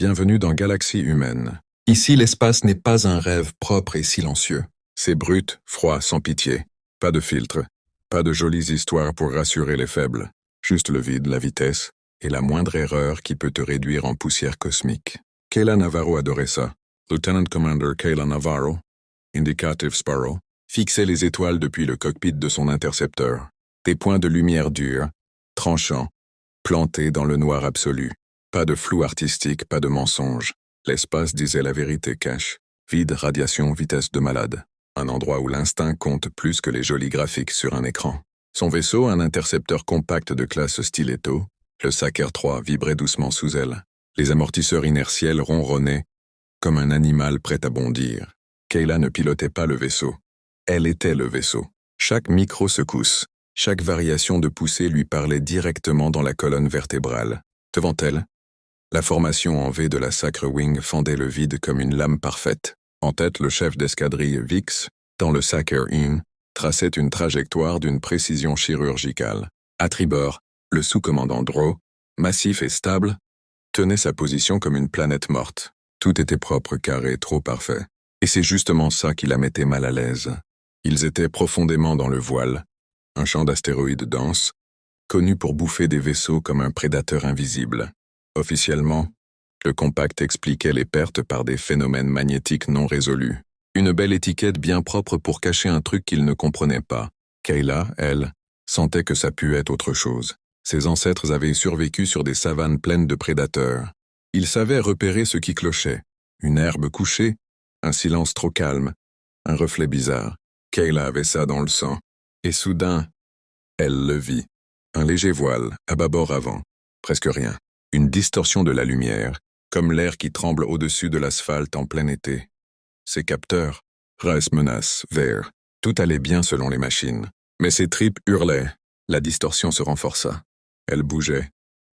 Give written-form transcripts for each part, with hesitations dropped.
Bienvenue dans Galaxie Humaine. Ici, l'espace n'est pas un rêve propre et silencieux. C'est brut, froid, sans pitié. Pas de filtre. Pas de jolies histoires pour rassurer les faibles. Juste le vide, la vitesse, et la moindre erreur qui peut te réduire en poussière cosmique. Kayla Navarro adorait ça. Lieutenant Commander Kayla Navarro, Indicative Sparrow, fixait les étoiles depuis le cockpit de son intercepteur. Des points de lumière durs, tranchants, plantés dans le noir absolu. Pas de flou artistique, pas de mensonge. L'espace disait la vérité cache. Vide, radiation, vitesse de malade. Un endroit où l'instinct compte plus que les jolis graphiques sur un écran. Son vaisseau, un intercepteur compact de classe Stiletto, le Saker 3 vibrait doucement sous elle. Les amortisseurs inertiels ronronnaient comme un animal prêt à bondir. Kayla ne pilotait pas le vaisseau. Elle était le vaisseau. Chaque micro-secousse, chaque variation de poussée lui parlait directement dans la colonne vertébrale. Devant elle, la formation en V de la Sacre Wing fendait le vide comme une lame parfaite. En tête, le chef d'escadrille Vix, dans le Saker 1, traçait une trajectoire d'une précision chirurgicale. À tribord, le sous-commandant Drow, massif et stable, tenait sa position comme une planète morte. Tout était propre, carré, trop parfait. Et c'est justement ça qui la mettait mal à l'aise. Ils étaient profondément dans le voile, un champ d'astéroïdes dense, connu pour bouffer des vaisseaux comme un prédateur invisible. Officiellement, le compact expliquait les pertes par des phénomènes magnétiques non résolus. Une belle étiquette bien propre pour cacher un truc qu'ils ne comprenaient pas. Kayla, elle, sentait que ça pue être autre chose. Ses ancêtres avaient survécu sur des savanes pleines de prédateurs. Ils savaient repérer ce qui clochait. Une herbe couchée, un silence trop calme, un reflet bizarre. Kayla avait ça dans le sang. Et soudain, elle le vit. Un léger voile, à bâbord avant. Presque rien. Une distorsion de la lumière, comme l'air qui tremble au-dessus de l'asphalte en plein été. Ses capteurs, race menace, vert. Tout allait bien selon les machines. Mais ses tripes hurlaient. La distorsion se renforça. Elle bougeait.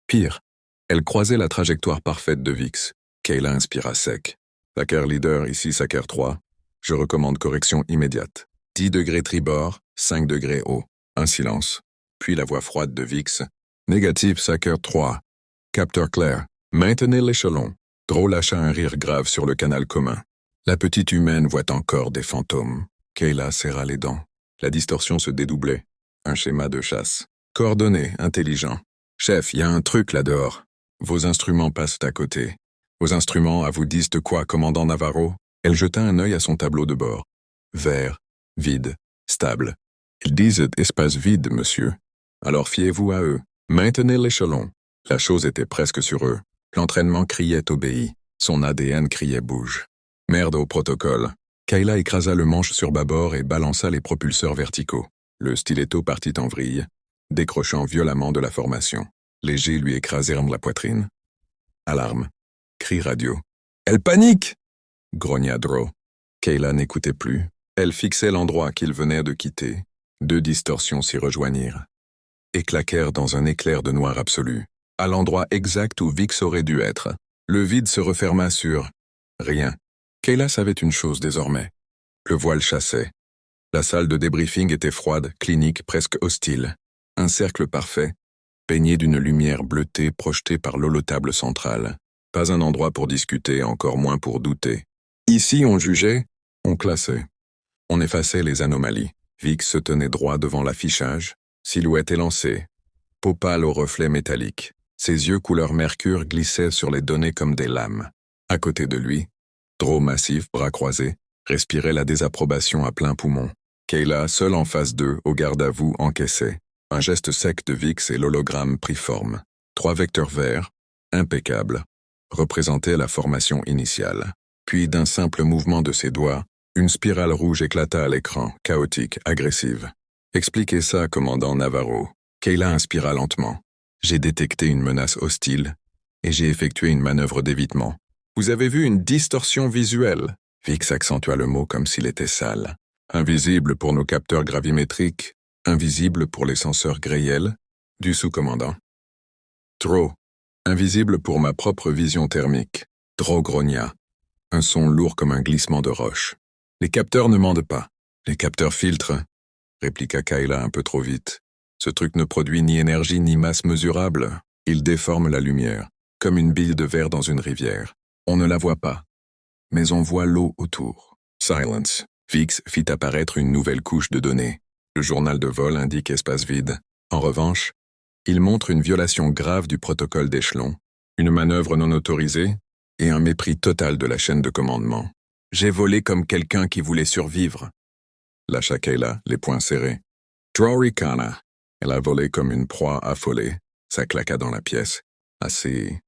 Pire, elle croisait la trajectoire parfaite de Vix. Kayla inspira sec. Saker leader, ici Saker 3. Je recommande correction immédiate. 10 degrés tribord, 5 degrés haut. Un silence. Puis la voix froide de Vix. Négatif Saker 3. Capteur clair. Maintenez l'échelon. Drow lâcha un rire grave sur le canal commun. La petite humaine voit encore des fantômes. Kayla serra les dents. La distorsion se dédoublait. Un schéma de chasse. Coordonné, intelligent. Chef, y a un truc là dehors. Vos instruments passent à côté. Vos instruments à vous disent de quoi, commandant Navarro? Elle jeta un œil à son tableau de bord. Vert, vide, stable. Ils disent espace vide, monsieur. Alors fiez-vous à eux. Maintenez l'échelon. La chose était presque sur eux. L'entraînement criait obéi. Son ADN criait bouge. Merde au protocole. Kayla écrasa le manche sur bâbord et balança les propulseurs verticaux. Le stiletto partit en vrille, décrochant violemment de la formation. Les jets lui écrasèrent la poitrine. Alarme. Cri radio. Elle panique! Grogna Drow. Kayla n'écoutait plus. Elle fixait l'endroit qu'il venait de quitter. 2 distorsions s'y rejoignirent. Et claquèrent dans un éclair de noir absolu. À l'endroit exact où Vix aurait dû être. Le vide se referma sur rien. Kayla savait une chose désormais. Le voile chassait. La salle de débriefing était froide, clinique, presque hostile. Un cercle parfait, baigné d'une lumière bleutée projetée par l'holotable centrale. Pas un endroit pour discuter, encore moins pour douter. Ici, on jugeait, on classait. On effaçait les anomalies. Vix se tenait droit devant l'affichage, silhouette élancée, peau pâle au reflet métallique. Ses yeux couleur mercure glissaient sur les données comme des lames. À côté de lui, Drow massif, bras croisés, respirait la désapprobation à plein poumon. Kayla, seule en face d'eux, au garde-à-vous, encaissait. Un geste sec de Vix et l'hologramme prit forme. 3 vecteurs verts, impeccables, représentaient la formation initiale. Puis, d'un simple mouvement de ses doigts, une spirale rouge éclata à l'écran, chaotique, agressive. Expliquez ça, commandant Navarro. Kayla inspira lentement. J'ai détecté une menace hostile et j'ai effectué une manœuvre d'évitement. Vous avez vu une distorsion visuelle. Vix accentua le mot comme s'il était sale. Invisible pour nos capteurs gravimétriques, invisible pour les senseurs Greyel, du sous-commandant. Drow, invisible pour ma propre vision thermique. Drow grogna. Un son lourd comme un glissement de roche. Les capteurs ne mentent pas. Les capteurs filtrent, répliqua Kayla un peu trop vite. Ce truc ne produit ni énergie ni masse mesurable. Il déforme la lumière. comme une bille de verre dans une rivière. On ne la voit pas, mais on voit l'eau autour. Silence. Vix fit apparaître une nouvelle couche de données. Le journal de vol indique espace vide. En revanche, il montre une violation grave du protocole d'échelon, une manœuvre non autorisée et un mépris total de la chaîne de commandement. J'ai volé comme quelqu'un qui voulait survivre. Lâcha Kayla, les poings serrés. Drorikana. Elle a volé comme une proie affolée. Ça claqua dans la pièce. Assez.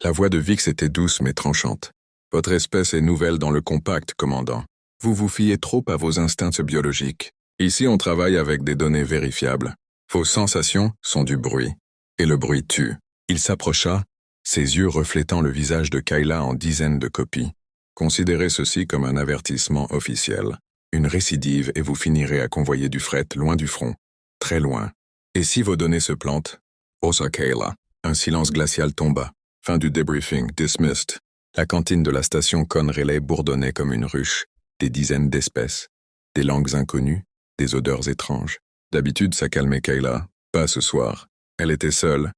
La voix de Vix était douce mais tranchante. Votre espèce est nouvelle dans le compact, commandant. Vous vous fiez trop à vos instincts biologiques. Ici, on travaille avec des données vérifiables. Vos sensations sont du bruit. Et le bruit tue. Il s'approcha, ses yeux reflétant le visage de Kayla en dizaines de copies. Considérez ceci comme un avertissement officiel. Une récidive et vous finirez à convoyer du fret loin du front. Très loin. Et si vos données se plantent? Osa Kayla. Un silence glacial tomba. Fin du débriefing. Dismissed. La cantine de la station Con Relay bourdonnait comme une ruche. Des dizaines d'espèces. Des langues inconnues. Des odeurs étranges. D'habitude, ça calmait Kayla. Pas ce soir. Elle était seule,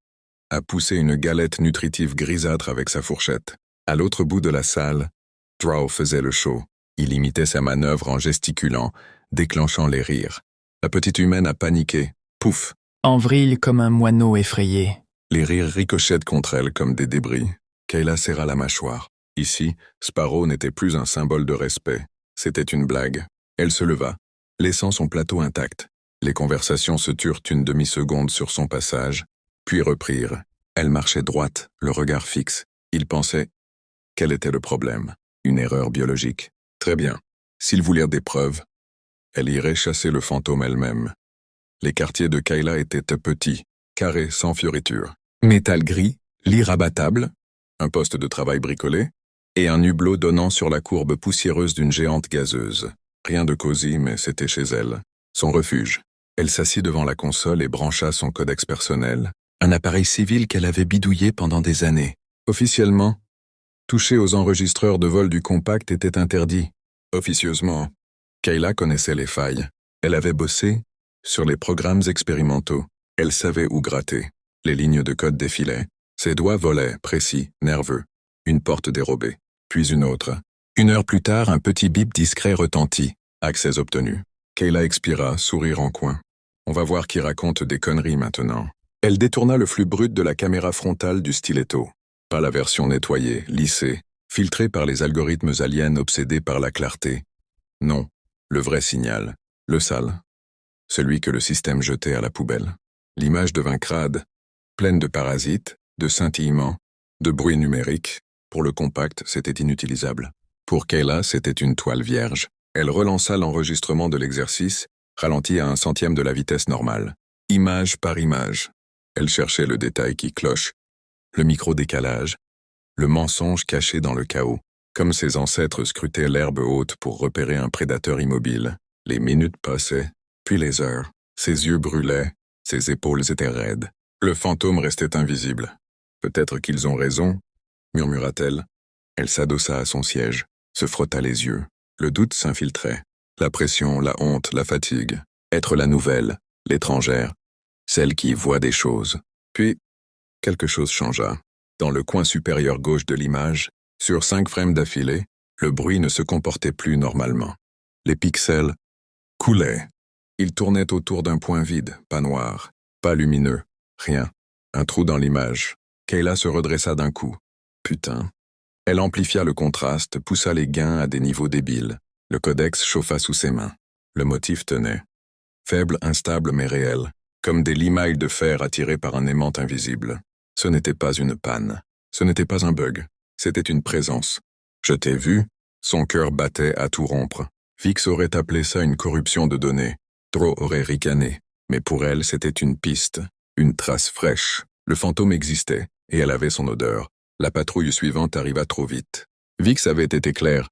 à pousser une galette nutritive grisâtre avec sa fourchette. À l'autre bout de la salle, Drow faisait le show. Il imitait sa manœuvre en gesticulant, déclenchant les rires. La petite humaine a paniqué. Pouf! En vrille comme un moineau effrayé. Les rires ricochettent contre elle comme des débris. Kayla serra la mâchoire. Ici, Sparrow n'était plus un symbole de respect. C'était une blague. Elle se leva, laissant son plateau intact. Les conversations se turent une demi-seconde sur son passage, puis reprirent. Elle marchait droite, le regard fixe. Il pensait, quel était le problème? Une erreur biologique. Très bien. S'ils voulaient des preuves, elle irait chasser le fantôme elle-même. Les quartiers de Kayla étaient petits, carrés sans fioritures. Métal gris, lit rabattable, un poste de travail bricolé, et un hublot donnant sur la courbe poussiéreuse d'une géante gazeuse. Rien de cosy, mais c'était chez elle. Son refuge. Elle s'assit devant la console et brancha son codex personnel, un appareil civil qu'elle avait bidouillé pendant des années. Officiellement, toucher aux enregistreurs de vol du compact était interdit. Officieusement, Kayla connaissait les failles. Elle avait bossé sur les programmes expérimentaux. Elle savait où gratter. Les lignes de code défilaient. Ses doigts volaient, précis, nerveux. Une porte dérobée, puis une autre. 1 heure plus tard, un petit bip discret retentit. Accès obtenu. Kayla expira, sourire en coin. On va voir qui raconte des conneries maintenant. Elle détourna le flux brut de la caméra frontale du stiletto. Pas la version nettoyée, lissée, filtrée par les algorithmes aliens obsédés par la clarté. Non, le vrai signal, le sale. Celui que le système jetait à la poubelle. L'image devint crade, pleine de parasites, de scintillements, de bruit numérique. Pour le compact, c'était inutilisable. Pour Kayla, c'était une toile vierge. Elle relança l'enregistrement de l'exercice, ralenti à 1/100 de la vitesse normale. Image par image. Elle cherchait le détail qui cloche, le micro-décalage, le mensonge caché dans le chaos. Comme ses ancêtres scrutaient l'herbe haute pour repérer un prédateur immobile. Les minutes passaient, puis les heures. Ses yeux brûlaient, ses épaules étaient raides. Le fantôme restait invisible. Peut-être qu'ils ont raison, murmura-t-elle. Elle s'adossa à son siège, se frotta les yeux. Le doute s'infiltrait. La pression, la honte, la fatigue. Être la nouvelle, l'étrangère, celle qui voit des choses. Puis, quelque chose changea. Dans le coin supérieur gauche de l'image, sur 5 frames d'affilée, le bruit ne se comportait plus normalement. Les pixels coulaient. Ils tournaient autour d'un point vide, pas noir, pas lumineux, rien. Un trou dans l'image. Kayla se redressa d'un coup. Putain. Elle amplifia le contraste, poussa les gains à des niveaux débiles. Le codex chauffa sous ses mains. Le motif tenait. Faible, instable mais réel, comme des limailles de fer attirées par un aimant invisible. Ce n'était pas une panne. Ce n'était pas un bug. C'était une présence. Je t'ai vu. Son cœur battait à tout rompre. Vix aurait appelé ça une corruption de données. Drow aurait ricané. Mais pour elle, c'était une piste, une trace fraîche. Le fantôme existait, et elle avait son odeur. La patrouille suivante arriva trop vite. Vix avait été clair.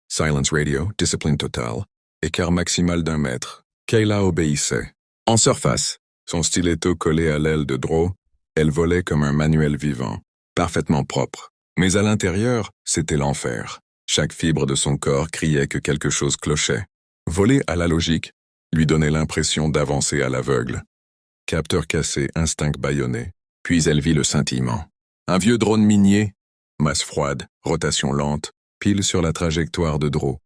Silence radio, discipline totale. Écart maximal d'1 mètre. Kayla obéissait. En surface, son stiletto collé à l'aile de Drow, elle volait comme un manuel vivant, parfaitement propre. Mais à l'intérieur, c'était l'enfer. Chaque fibre de son corps criait que quelque chose clochait. Voler à la logique lui donnait l'impression d'avancer à l'aveugle. Capteur cassé, instinct bâillonné. Puis elle vit le scintillement. Un vieux drone minier, masse froide, rotation lente, pile sur la trajectoire de Draw.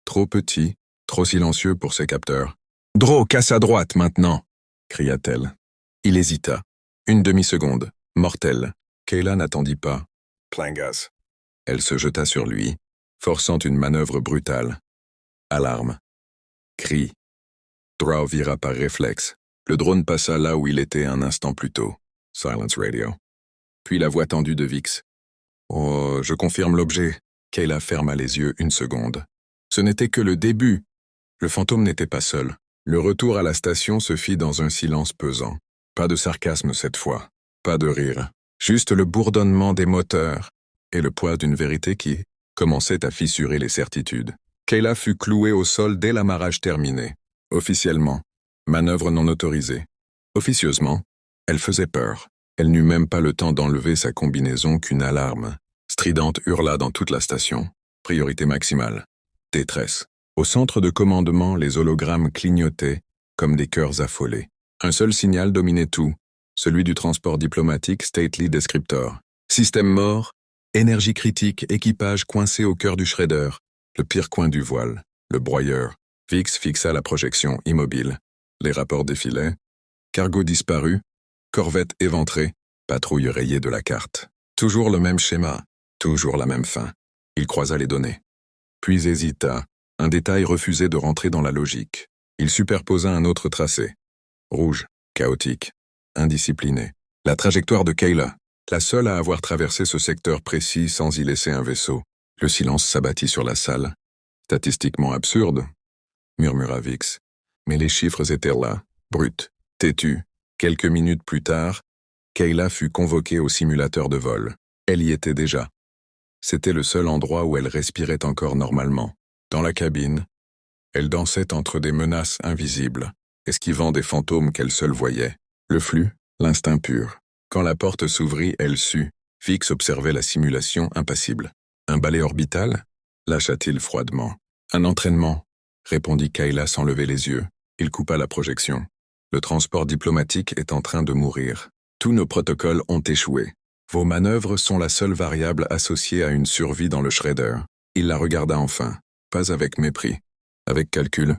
Trop petit, trop silencieux pour ses capteurs. « Draw, casse à droite, maintenant !» cria-t-elle. Il hésita. Une demi-seconde, mortelle. Kayla n'attendit pas. Plein gaz. Elle se jeta sur lui, forçant une manœuvre brutale. Alarme. Cri. Draw vira par réflexe. Le drone passa là où il était un instant plus tôt. Silence radio. Puis la voix tendue de Vix. « Oh, je confirme l'objet. » Kayla ferma les yeux une seconde. Ce n'était que le début. Le fantôme n'était pas seul. Le retour à la station se fit dans un silence pesant. Pas de sarcasme cette fois. Pas de rire. Juste le bourdonnement des moteurs et le poids d'une vérité qui commençait à fissurer les certitudes. Kayla fut clouée au sol dès l'amarrage terminé. Officiellement, manœuvre non autorisée. Officieusement, elle faisait peur. Elle n'eut même pas le temps d'enlever sa combinaison qu'une alarme stridente hurla dans toute la station. Priorité maximale. Détresse. Au centre de commandement, les hologrammes clignotaient comme des cœurs affolés. Un seul signal dominait tout, celui du transport diplomatique Stately Descriptor. Système mort, énergie critique, équipage coincé au cœur du shredder, le pire coin du voile, le broyeur. Vix fixa la projection immobile. Les rapports défilaient. Cargo disparu, corvette éventrée, patrouille rayée de la carte. Toujours le même schéma, toujours la même fin. Il croisa les données. Puis hésita. Un détail refusait de rentrer dans la logique. Il superposa un autre tracé. Rouge, chaotique, indiscipliné. La trajectoire de Kayla, la seule à avoir traversé ce secteur précis sans y laisser un vaisseau. Le silence s'abattit sur la salle. Statistiquement absurde, murmura Vix. Mais les chiffres étaient là, bruts, têtus. Quelques minutes plus tard, Kayla fut convoquée au simulateur de vol. Elle y était déjà. C'était le seul endroit où elle respirait encore normalement. Dans la cabine, elle dansait entre des menaces invisibles, esquivant des fantômes qu'elle seule voyait. Le flux, l'instinct pur. Quand la porte s'ouvrit, elle sut. Vix observait la simulation impassible. Un balai orbital? Lâcha-t-il froidement. Un entraînement, répondit Kayla sans lever les yeux. Il coupa la projection. Le transport diplomatique est en train de mourir. Tous nos protocoles ont échoué. Vos manœuvres sont la seule variable associée à une survie dans le shredder. Il la regarda enfin, pas avec mépris, avec calcul.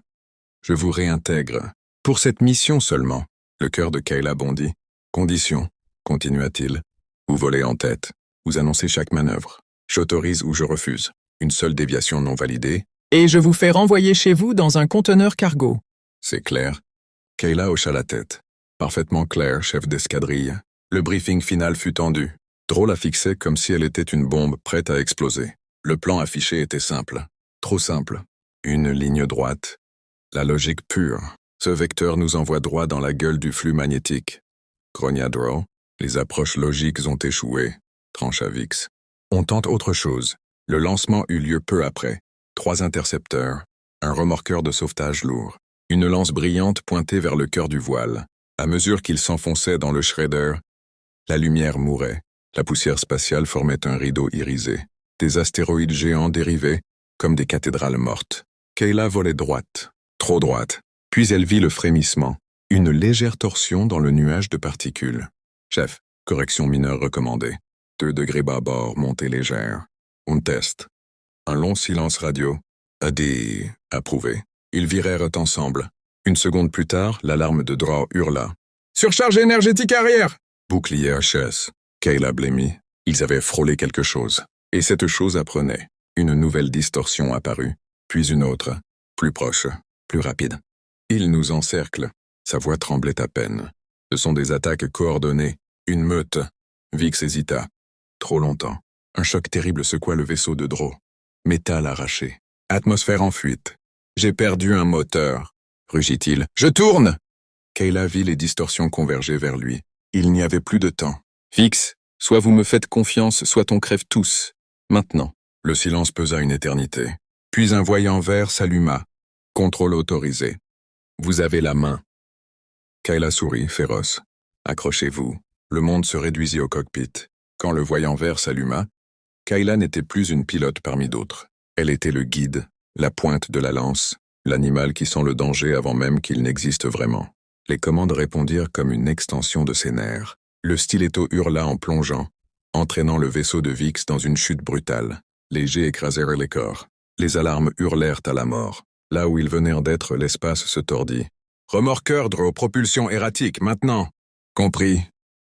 Je vous réintègre. Pour cette mission seulement. Le cœur de Kayla bondit. Condition, continua-t-il. Vous volez en tête. Vous annoncez chaque manœuvre. J'autorise ou je refuse. Une seule déviation non validée. Et je vous fais renvoyer chez vous dans un conteneur cargo. C'est clair. Kayla hocha la tête. Parfaitement clair, chef d'escadrille. Le briefing final fut tendu. Draw la fixait comme si elle était une bombe prête à exploser. Le plan affiché était simple. Trop simple. Une ligne droite. La logique pure. Ce vecteur nous envoie droit dans la gueule du flux magnétique. Grogna Draw. Les approches logiques ont échoué. Trancha Vix. On tente autre chose. Le lancement eut lieu peu après. 3 intercepteurs. Un remorqueur de sauvetage lourd. Une lance brillante pointée vers le cœur du voile. À mesure qu'il s'enfonçait dans le shredder, la lumière mourait. La poussière spatiale formait un rideau irisé. Des astéroïdes géants dérivaient, comme des cathédrales mortes. Kayla volait droite, trop droite. Puis elle vit le frémissement, une légère torsion dans le nuage de particules. Chef, correction mineure recommandée. 2 degrés bâbord, montée légère. Un test. Un long silence radio. AD, approuvé. Ils virèrent ensemble. Une seconde plus tard, l'alarme de Draw hurla. « Surcharge énergétique arrière !» Bouclier HS. Kayla blêmit. Ils avaient frôlé quelque chose. Et cette chose apprenait. Une nouvelle distorsion apparut. Puis une autre. Plus proche. Plus rapide. Ils nous encerclent. Sa voix tremblait à peine. Ce sont des attaques coordonnées. Une meute. Vix hésita. Trop longtemps. Un choc terrible secoua le vaisseau de Draw. Métal arraché. Atmosphère en fuite. J'ai perdu un moteur, rugit-il. Je tourne! Kayla vit les distorsions converger vers lui. Il n'y avait plus de temps. Vix, soit vous me faites confiance, soit on crève tous. Maintenant. Le silence pesa une éternité. Puis un voyant vert s'alluma. Contrôle autorisé. Vous avez la main. Kayla sourit, féroce. Accrochez-vous. Le monde se réduisit au cockpit. Quand le voyant vert s'alluma, Kayla n'était plus une pilote parmi d'autres. Elle était le guide, la pointe de la lance, l'animal qui sent le danger avant même qu'il n'existe vraiment. Les commandes répondirent comme une extension de ses nerfs. Le stiletto hurla en plongeant. entraînant le vaisseau de Vix dans une chute brutale. Les jets écrasèrent les corps. Les alarmes hurlèrent à la mort. Là où ils venaient d'être, l'espace se tordit. « Remorqueur, Drow, propulsion erratique, maintenant !»« Compris !»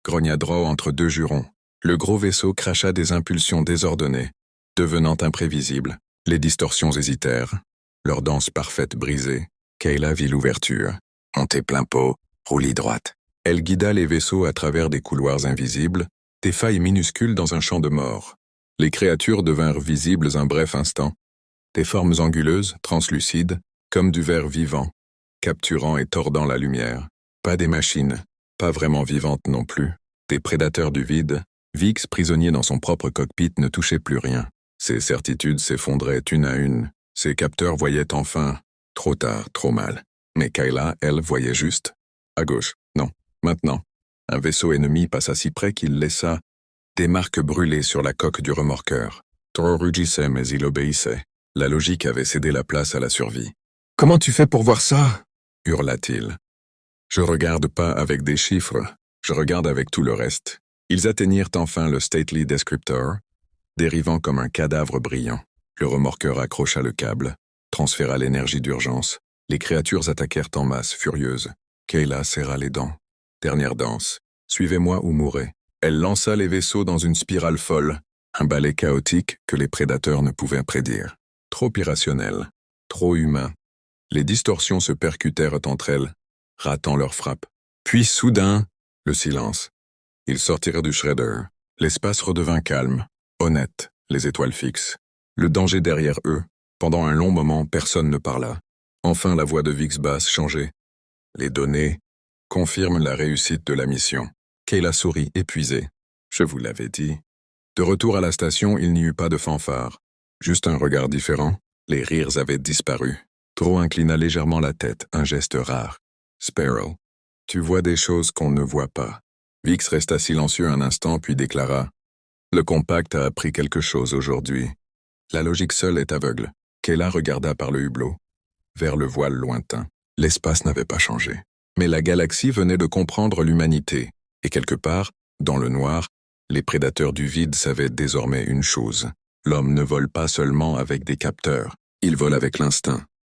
grogna Drow entre deux jurons. Le gros vaisseau cracha des impulsions désordonnées, devenant imprévisible. Les distorsions hésitèrent. Leur danse parfaite brisée, Kayla vit l'ouverture. Montez plein pot, roulis droite. Elle guida les vaisseaux à travers des couloirs invisibles, des failles minuscules dans un champ de mort. Les créatures devinrent visibles un bref instant. Des formes anguleuses, translucides, comme du verre vivant, capturant et tordant la lumière. Pas des machines, pas vraiment vivantes non plus. Des prédateurs du vide. Vix, prisonnier dans son propre cockpit, ne touchait plus rien. Ses certitudes s'effondraient une à une. Ses capteurs voyaient enfin, trop tard, trop mal. Mais Kayla, elle, voyait juste. À gauche, non, maintenant. Un vaisseau ennemi passa si près qu'il laissa des marques brûlées sur la coque du remorqueur. Drow rugissait, mais il obéissait. La logique avait cédé la place à la survie. « Comment tu fais pour voir ça ?» hurla-t-il. « Je regarde pas avec des chiffres, je regarde avec tout le reste. » Ils atteignirent enfin le Stately Descriptor, dérivant comme un cadavre brillant. Le remorqueur accrocha le câble, transféra l'énergie d'urgence. Les créatures attaquèrent en masse, furieuses. Kayla serra les dents. Dernière danse. Suivez-moi ou mourrez. Elle lança les vaisseaux dans une spirale folle, un ballet chaotique que les prédateurs ne pouvaient prédire. Trop irrationnel, trop humain. Les distorsions se percutèrent entre elles, ratant leur frappe. Puis soudain, le silence. Ils sortirent du shredder. L'espace redevint calme, honnête, les étoiles fixes. Le danger derrière eux. Pendant un long moment, personne ne parla. Enfin, la voix de Vix basse changeait. Les données confirment la réussite de la mission. Kayla sourit, épuisée. Je vous l'avais dit. De retour à la station, il n'y eut pas de fanfare. Juste un regard différent. Les rires avaient disparu. Drow inclina légèrement la tête, un geste rare. Sparrow, tu vois des choses qu'on ne voit pas. Vix resta silencieux un instant, puis déclara. Le compact a appris quelque chose aujourd'hui. La logique seule est aveugle. Kayla regarda par le hublot, vers le voile lointain. L'espace n'avait pas changé. Mais la galaxie venait de comprendre l'humanité. Et quelque part, dans le noir, les prédateurs du vide savaient désormais une chose. L'homme ne vole pas seulement avec des capteurs, il vole avec l'instinct.